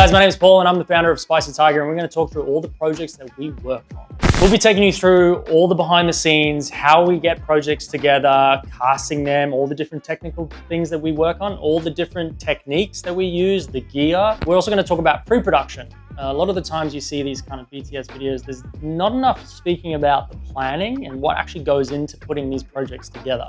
guys, my name is Paul and I'm the founder of Spicy Tiger, and we're going to talk through all the projects that we work on. We'll be taking you through all the behind the scenes, how we get projects together, casting them, all the different technical things that we work on, all the different techniques that we use, the gear. We're also going to talk about pre-production. A lot of the times you see these kind of BTS videos, there's not enough speaking about the planning and what actually goes into putting these projects together.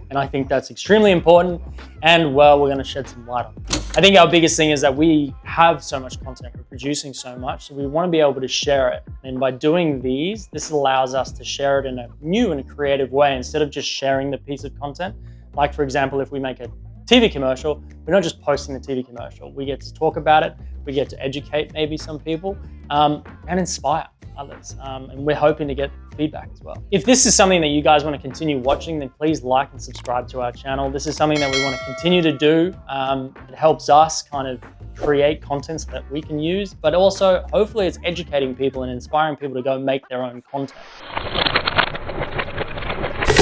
And I think that's extremely important, and well, we're gonna shed some light on it. I think our biggest thing is that we have so much content, we're producing so much, so we wanna be able to share it. And by doing these, this allows us to share it in a new and a creative way, instead of just sharing the piece of content. Like for example, if we make a TV commercial, we're not just posting the TV commercial. We get to talk about it, we get to educate maybe some people, and inspire others. And we're hoping to get feedback as well. If this is something that you guys want to continue watching, then please like and subscribe to our channel. This is something that we want to continue to do. It helps us kind of create content that we can use, but also hopefully it's educating people and inspiring people to go make their own content.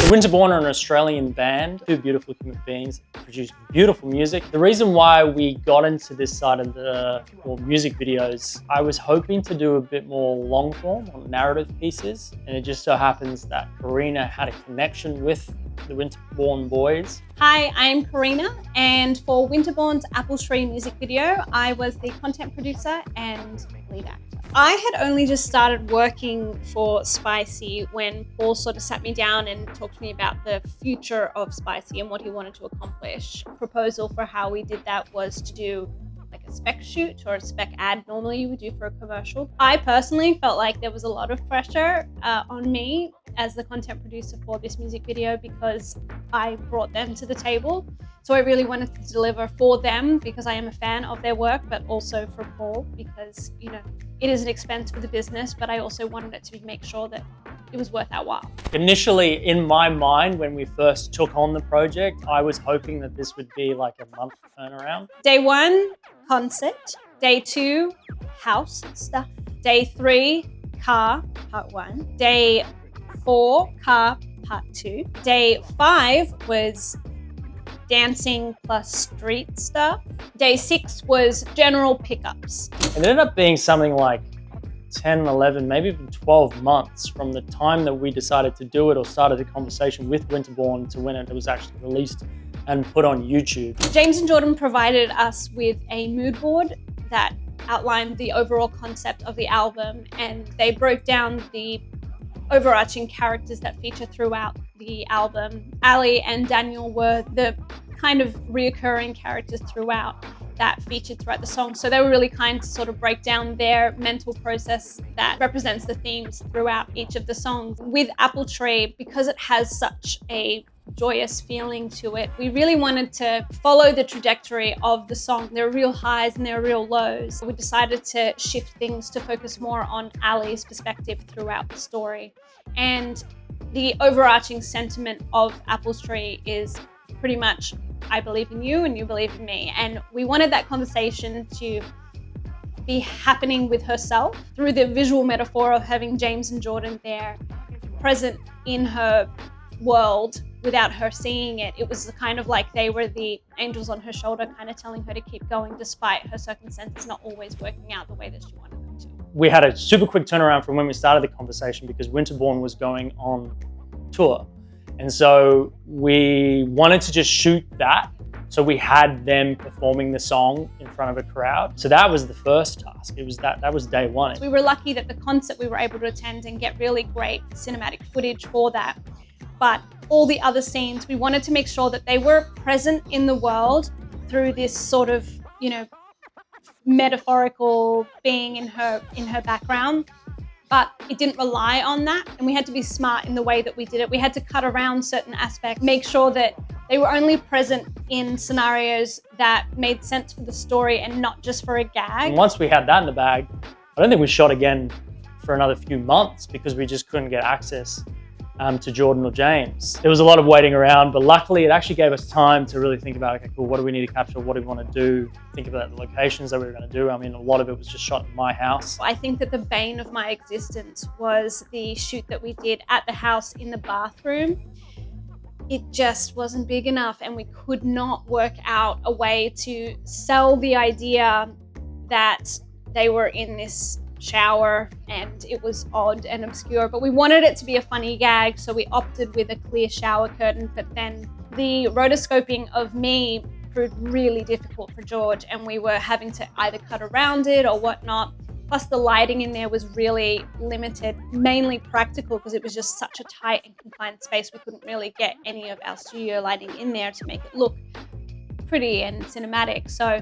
Winterbourne are an Australian band, two beautiful human beings, produce beautiful music. The reason why we got into this side of the music videos, I was hoping to do a bit more long form or narrative pieces, and it just so happens that Karina had a connection with the Winterbourne boys. Hi, I'm Karina, and for Winterbourne's Apple Tree music video, I was the content producer and lead actor. I had only just started working for Spicy when Paul sort of sat me down and talked to me about the future of Spicy and what he wanted to accomplish. Proposal for how we did that was to do like a spec shoot or a spec ad normally you would do for a commercial. I personally felt like there was a lot of pressure on me as the content producer for this music video because I brought them to the table. So I really wanted to deliver for them because I am a fan of their work, but also for Paul because, you know, it is an expense for the business, but I also wanted it to make sure that it was worth our while. Initially, in my mind, when we first took on the project, I was hoping that this would be like a month turnaround. Day 1, concept. Day 2, house stuff. Day 3, car, part 1. Day 4, car, part 2. Day 5 was dancing plus street stuff. Day 6 was general pickups. It ended up being something like 10, 11, maybe even 12 months from the time that we decided to do it or started a conversation with Winterbourne to when it was actually released and put on YouTube. James and Jordan provided us with a mood board that outlined the overall concept of the album, and they broke down the overarching characters that feature throughout the album. Ali and Daniel were the kind of reoccurring characters throughout that featured throughout the song. So they were really kind to sort of break down their mental process that represents the themes throughout each of the songs. With Apple Tree, because it has such a joyous feeling to it, we really wanted to follow the trajectory of the song. There are real highs and there are real lows. We decided to shift things to focus more on Ali's perspective throughout the story. And the overarching sentiment of Apple Tree is pretty much, I believe in you and you believe in me. And we wanted that conversation to be happening with herself through the visual metaphor of having James and Jordan there, present in her world without her seeing it. It was kind of like they were the angels on her shoulder, kind of telling her to keep going despite her circumstances not always working out the way that she wanted them to. We had a super quick turnaround from when we started the conversation because Winterbourne was going on tour. And so we wanted to just shoot that. So we had them performing the song in front of a crowd. So that was the first task. It was that was day 1. We were lucky that the concert we were able to attend and get really great cinematic footage for that. But all the other scenes, we wanted to make sure that they were present in the world through this sort of, you know, metaphorical being in her background. But it didn't rely on that, and we had to be smart in the way that we did it. We had to cut around certain aspects, make sure that they were only present in scenarios that made sense for the story and not just for a gag. And once we had that in the bag, I don't think we shot again for another few months because we just couldn't get access to Jordan or James. There was a lot of waiting around, but luckily it actually gave us time to really think about, okay, cool, what do we need to capture? What do we want to do? Think about the locations that we were going to do. I mean, a lot of it was just shot in my house. I think that the bane of my existence was the shoot that we did at the house in the bathroom. It just wasn't big enough, and we could not work out a way to sell the idea that they were in this shower and it was odd and obscure, but we wanted it to be a funny gag, so we opted with a clear shower curtain. But then the rotoscoping of me proved really difficult for George, and we were having to either cut around it or whatnot. Plus the lighting in there was really limited, mainly practical because it was just such a tight and confined space. We couldn't really get any of our studio lighting in there to make it look pretty and cinematic. So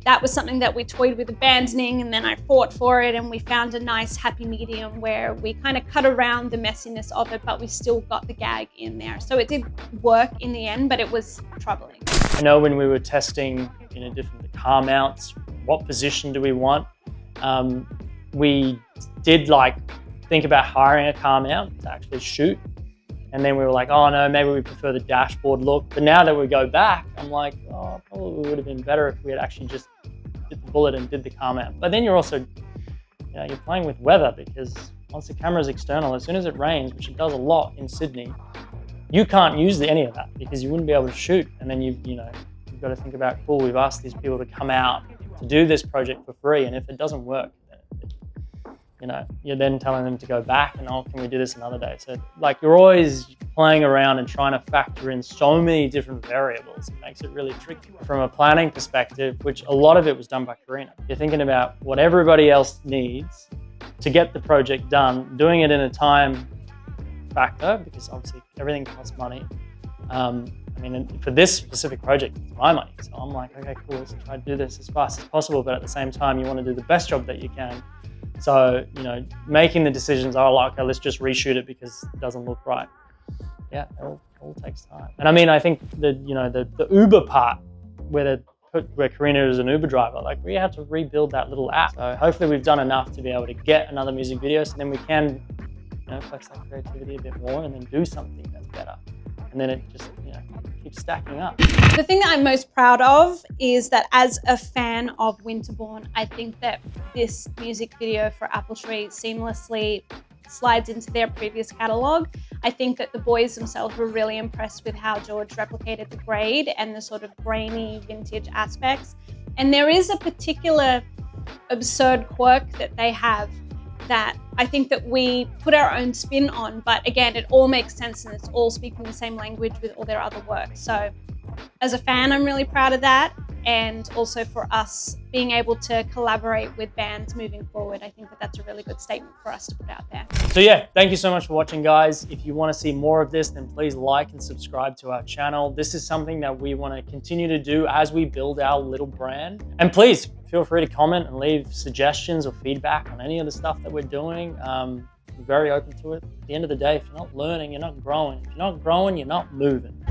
that was something that we toyed with abandoning, and then I fought for it, and we found a nice happy medium where we kind of cut around the messiness of it, but we still got the gag in there. So it did work in the end, but it was troubling. I know when we were testing, different car mounts, what position do we want? We did think about hiring a car mount to actually shoot. And then we were like, oh no, maybe we prefer the dashboard look. But now that we go back, I'm like, oh, probably would have been better if we had actually just did the bullet and did the car mount. But then you're also, you're playing with weather, because once the camera is external, as soon as it rains, which it does a lot in Sydney, you can't use any of that because you wouldn't be able to shoot. And then you've got to think about, cool, we've asked these people to come out to do this project for free, and if it doesn't work, you're then telling them to go back and, oh, can we do this another day? So you're always playing around and trying to factor in so many different variables. It makes it really tricky. From a planning perspective, which a lot of it was done by Karina, you're thinking about what everybody else needs to get the project done, doing it in a time factor, because obviously everything costs money. For this specific project, it's my money. So I'm like, okay, cool, let's try to do this as fast as possible. But at the same time, you want to do the best job that you can. So, making the decisions, okay, let's just reshoot it because it doesn't look right. Yeah, it all takes time. And I think the Uber part, where Karina is an Uber driver, we have to rebuild that little app. So hopefully we've done enough to be able to get another music video, so then we can, flex that creativity a bit more and then do something that's better. And then it just, keeps stacking up. The thing that I'm most proud of is that as a fan of Winterbourne, I think that this music video for Apple Tree seamlessly slides into their previous catalogue. I think that the boys themselves were really impressed with how George replicated the grade and the sort of grainy vintage aspects. And there is a particular absurd quirk that they have that I think that we put our own spin on, but again, it all makes sense and it's all speaking the same language with all their other work. So as a fan, I'm really proud of that. And also for us being able to collaborate with bands moving forward, I think that that's a really good statement for us to put out there. So yeah, thank you so much for watching, guys. If you want to see more of this, then please like and subscribe to our channel. This is something that we want to continue to do as we build our little brand. And please feel free to comment and leave suggestions or feedback on any of the stuff that we're doing. We're very open to it. At the end of the day, if you're not learning, you're not growing. If you're not growing, you're not moving.